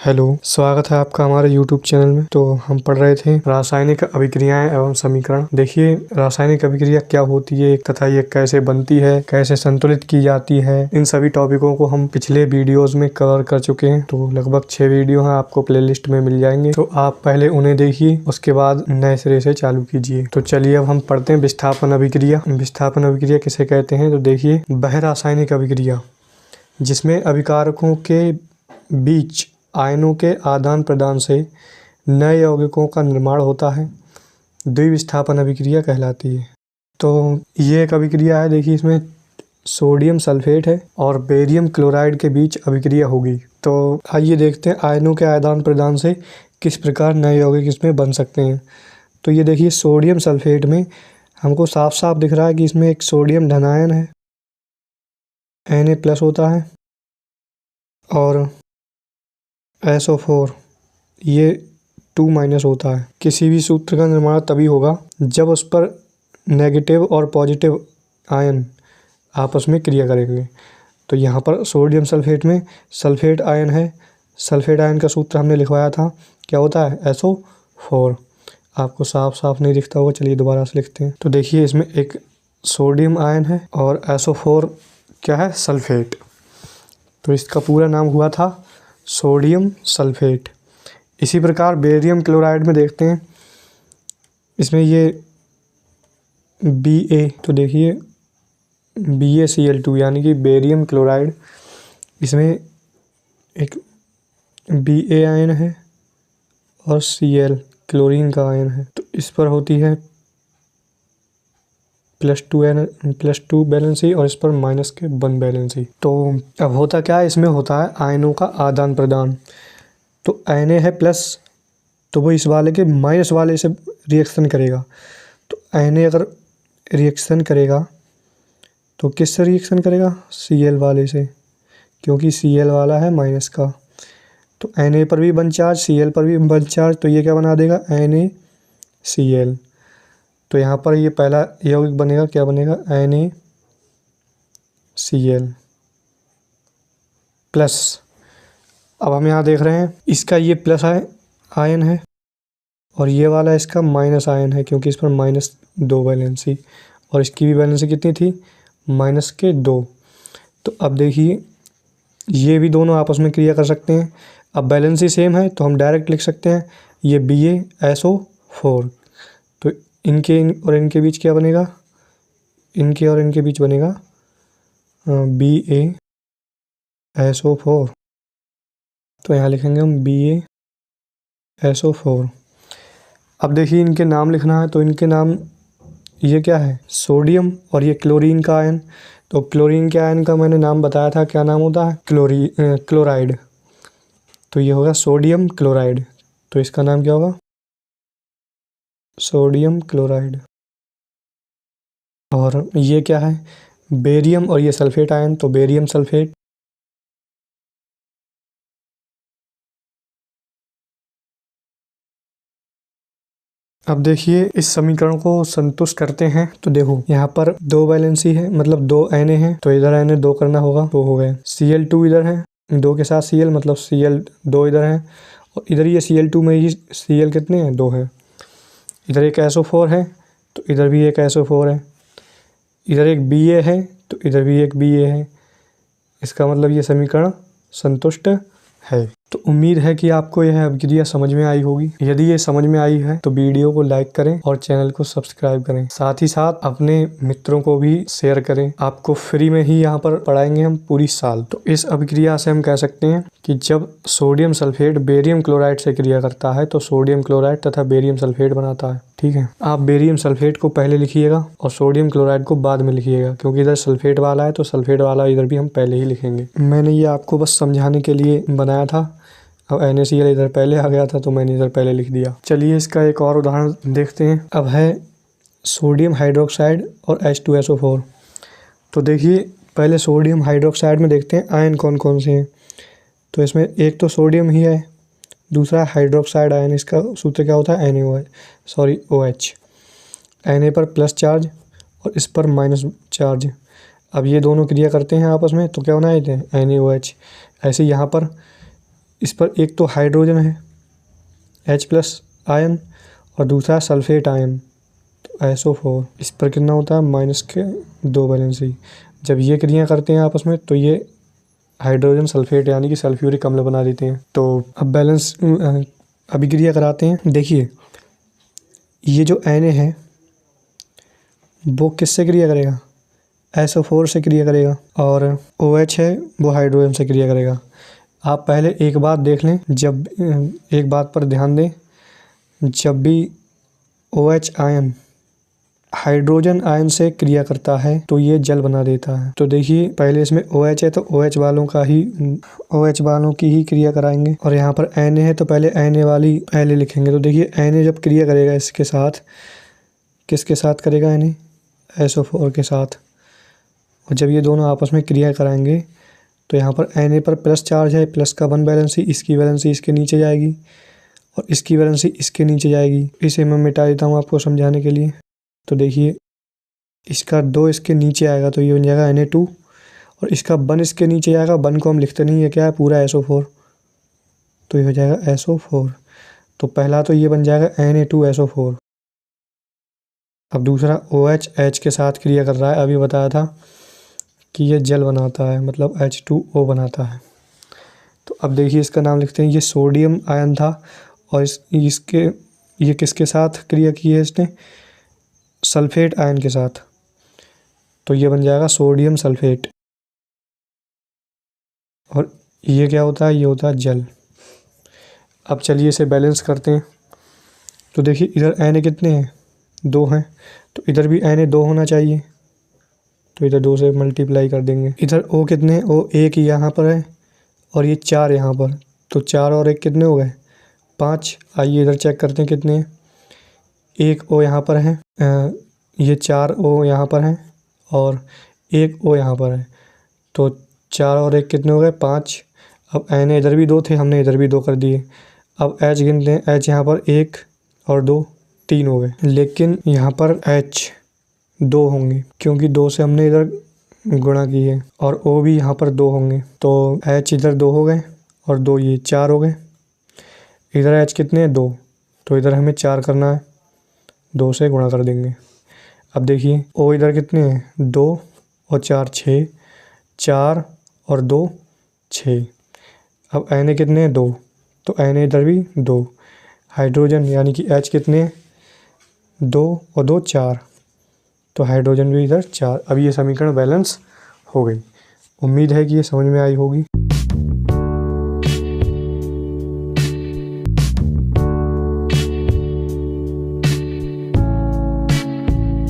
Hello, स्वागत है आपका हमारे YouTube चैनल में। तो हम पढ़ रहे थे रासायनिक अभिक्रियाएं एवं समीकरण। देखिए रासायनिक अभिक्रिया क्या होती है तथा ये कैसे बनती है, कैसे संतुलित की जाती है, इन सभी टॉपिकों को हम पिछले वीडियोस में कवर कर चुके हैं। तो लगभग 6 वीडियो हैं, आपको प्लेलिस्ट में मिल जाएंगे। तो आप पहले उन्हें देखिए, उसके बाद नए सिरे से चालू कीजिए। तो चलिए अब हम पढ़ते हैं विस्थापन अभिक्रिया। विस्थापन अभिक्रिया किसे कहते हैं? तो देखिए वह रासायनिक अभिक्रिया जिसमें अभिकारकों के बीच आयनों के आदान प्रदान से नए यौगिकों का निर्माण होता है, द्विविस्थापन अभिक्रिया कहलाती है। तो ये एक अभिक्रिया है। देखिए इसमें सोडियम सल्फेट है और बेरियम क्लोराइड के बीच अभिक्रिया होगी। तो आइए देखते हैं आयनों के आदान प्रदान से किस प्रकार नए यौगिक इसमें बन सकते हैं। तो ये देखिए सोडियम सल्फेट में हमको साफ साफ दिख रहा है कि इसमें एक सोडियम धनायन है, Na+ होता है, और SO4 ये 2- होता है। किसी भी सूत्र का निर्माण तभी होगा जब उस पर नेगेटिव और पॉजिटिव आयन आपस में क्रिया करेंगे। तो यहाँ पर सोडियम सल्फेट में सल्फेट आयन है। सल्फेट आयन का सूत्र हमने लिखवाया था, क्या होता है? SO4। आपको साफ साफ नहीं दिखता होगा, चलिए दोबारा से लिखते हैं। तो देखिए इसमें एक सोडियम आयन है और SO4 क्या है? सल्फेट। तो इसका पूरा नाम हुआ था सोडियम सल्फेट। इसी प्रकार बेरियम क्लोराइड में देखते हैं, इसमें ये Ba, तो देखिए BaCl2 यानी कि बेरियम क्लोराइड, इसमें एक Ba आयन है और Cl क्लोरीन का आयन है। तो इस पर होती है +2 वैलेंसी और इस पर -1 वैलेंसी। तो अब होता क्या है, इसमें होता है आयनों का आदान प्रदान। तो Na है प्लस, तो वो इस वाले के माइनस वाले से रिएक्शन करेगा। तो Na अगर रिएक्शन करेगा तो किससे रिएक्शन करेगा? Cl वाले से, क्योंकि Cl वाला है माइनस का। तो Na पर भी 1 चार्ज, Cl पर भी 1 चार्ज, तो ये क्या बना देगा? NaCl। तो यहाँ पर ये पहला यौगिक बनेगा, क्या बनेगा? NaCl plus. अब हम यहाँ देख रहे हैं इसका ये प्लस आयन है और ये वाला इसका माइनस आयन है, क्योंकि इस पर -2 वैलेंसी, और इसकी भी वैलेंसी कितनी थी? -2। तो अब देखिए ये भी दोनों आपस में क्रिया कर सकते हैं। अब वैलेंसी सेम है तो हम डायरेक्ट लिख सकते हैं ये BaSO4। तो इनके और इनके बीच क्या बनेगा? इनके और इनके बीच बनेगा BaSO4। तो यहाँ लिखेंगे हम BaSO4। अब देखिए इनके नाम लिखना है, तो इनके नाम, ये क्या है? सोडियम, और ये क्लोरीन का आयन। तो क्लोरीन के आयन का मैंने नाम बताया था, क्या नाम होता है? क्लोराइड। तो ये होगा सोडियम क्लोराइड। तो इसका नाम क्या होगा? Sodium chloride. और ये क्या है? बेरियम, और ये सल्फेट आयन, तो बेरियम सल्फेट। अब देखिए इस समीकरण को संतुष्ट करते हैं। तो देखो यहाँ पर 2 वैलेंसी है, मतलब 2 Na है, तो इधर Na 2 करना होगा, तो हो गए। Cl2 इधर है, 2 के साथ Cl, मतलब Cl2 इधर है, और इधर ये Cl2 में ही Cl कितने हैं? 2 है। इधर एक SO4 है, तो इधर भी एक SO4 है। इधर एक Ba है, तो इधर भी एक Ba है। इसका मतलब ये समीकरण संतुष्ट है। तो उम्मीद है कि आपको यह अभिक्रिया समझ में आई होगी। यदि ये समझ में आई है तो वीडियो को लाइक करें और चैनल को सब्सक्राइब करें। साथ ही साथ अपने मित्रों को भी शेयर करें। आपको फ्री में ही यहाँ पर पढ़ाएंगे हम पूरी साल। तो इस अभिक्रिया से हम कह सकते हैं कि जब सोडियम सल्फेट बेरियम क्लोराइड से क्रिया करता है तो सोडियम क्लोराइड तथा बेरियम सल्फेट बनाता है। ठीक है, आप बेरियम सल्फेट को पहले लिखिएगा और सोडियम क्लोराइड को बाद में लिखिएगा, क्योंकि इधर सल्फेट वाला है तो सल्फेट वाला इधर भी हम पहले ही लिखेंगे। मैंने ये आपको बस समझाने के लिए बनाया था। अब NaCl इधर पहले आ गया था तो मैंने इधर पहले लिख दिया। चलिए इसका एक और उदाहरण देखते हैं। अब है सोडियम हाइड्रोक्साइड और H2SO4। तो देखिए पहले सोडियम हाइड्रोक्साइड में देखते हैं आयन कौन कौन से हैं। तो इसमें एक तो सोडियम ही है, दूसरा हाइड्रोक्साइड आयन। इसका सूत्र क्या होता है? OH। Na पर प्लस चार्ज और इस पर माइनस चार्ज। अब ये दोनों क्रिया करते हैं आपस में, तो क्या बना देते हैं? NaOH। ऐसे यहाँ पर इस पर एक तो हाइड्रोजन है H+ आयन और दूसरा सल्फेट आयन SO4। इस पर कितना होता है माइनस के 2 वैलेंसी। जब ये क्रिया करते हैं आपस में तो ये हाइड्रोजन सल्फेट यानी कि सल्फ्यूरिक अम्ल बना देते हैं। तो अब बैलेंस अभिक्रिया कराते हैं। देखिए ये जो Na है वो किससे क्रिया करेगा, SO4 से क्रिया करेगा, और OH है वो हाइड्रोजन से क्रिया करेगा। आप पहले एक बात देख लें, जब एक बात पर ध्यान दें, जब भी OH आयन हाइड्रोजन आयन से क्रिया करता है तो ये जल बना देता है। तो देखिए पहले इसमें OH है तो OH वालों की ही क्रिया कराएंगे, और यहाँ पर Na है तो पहले Na वाली पहले लिखेंगे। तो देखिए Na जब क्रिया करेगा इसके साथ, किसके साथ करेगा Na, SO4 के साथ, और जब ये दोनों आपस में क्रिया कराएंगे तो यहाँ पर Na पर प्लस चार्ज है, प्लस का 1 वैलेंसी, इसकी वैलेंसी इसके नीचे जाएगी और इसकी वैलेंसी इसके नीचे जाएगी। इसे मैं मिटा देता हूँ आपको समझाने के लिए। तो देखिए इसका 2 इसके नीचे आएगा तो ये बन जाएगा Na2, और इसका 1 इसके नीचे आएगा। 1 को हम लिखते नहीं है, क्या है पूरा SO4, तो ये हो जाएगा SO4। तो पहला तो ये बन जाएगा Na2SO4। अब दूसरा OH H के साथ क्रिया कर रहा है, अभी बताया था कि ये जल बनाता है, मतलब H2O बनाता है। तो अब देखिए इसका नाम लिखते हैं, ये सोडियम आयन था और ये किसके साथ क्रिया की है इसने, सल्फेट आयन के साथ, तो ये बन जाएगा सोडियम सल्फेट। और ये क्या होता है, ये होता है जल। अब चलिए इसे बैलेंस करते हैं। तो देखिए इधर Na कितने हैं, 2 हैं, तो इधर भी Na 2 होना चाहिए, तो इधर 2 से मल्टीप्लाई कर देंगे। इधर O कितने हैं, O 1 यहाँ पर है और ये 4 यहाँ पर, तो 4 और 1 कितने हो गए, 5। आइए इधर चेक करते हैं कितने हैं। 1 O यहाँ पर है, ये 4 O यहाँ पर हैं और 1 O यहाँ पर है, तो 4 और 1 कितने हो गए, 5। अब Na इधर भी 2 थे, हमने इधर भी 2 कर दिए। अब H गिनते हैं, H यहाँ पर 1 और 2 3 हो गए, लेकिन यहाँ पर H 2 होंगे क्योंकि 2 से हमने इधर गुणा की है, और O भी यहाँ पर 2 होंगे, तो H इधर 2 हो गए और 2 ये 4 हो गए। इधर H कितने हैं, 2, तो इधर हमें 4 करना है, 2 से गुणा कर देंगे। अब देखिए O इधर कितने हैं, 2 और 4 6, 4 और 2 6। अब Na कितने हैं, 2, तो Na इधर भी 2। हाइड्रोजन यानी कि H कितने हैं, 2 और 2 4, तो हाइड्रोजन भी इधर 4। अब ये समीकरण बैलेंस हो गई। उम्मीद है कि ये समझ में आई होगी।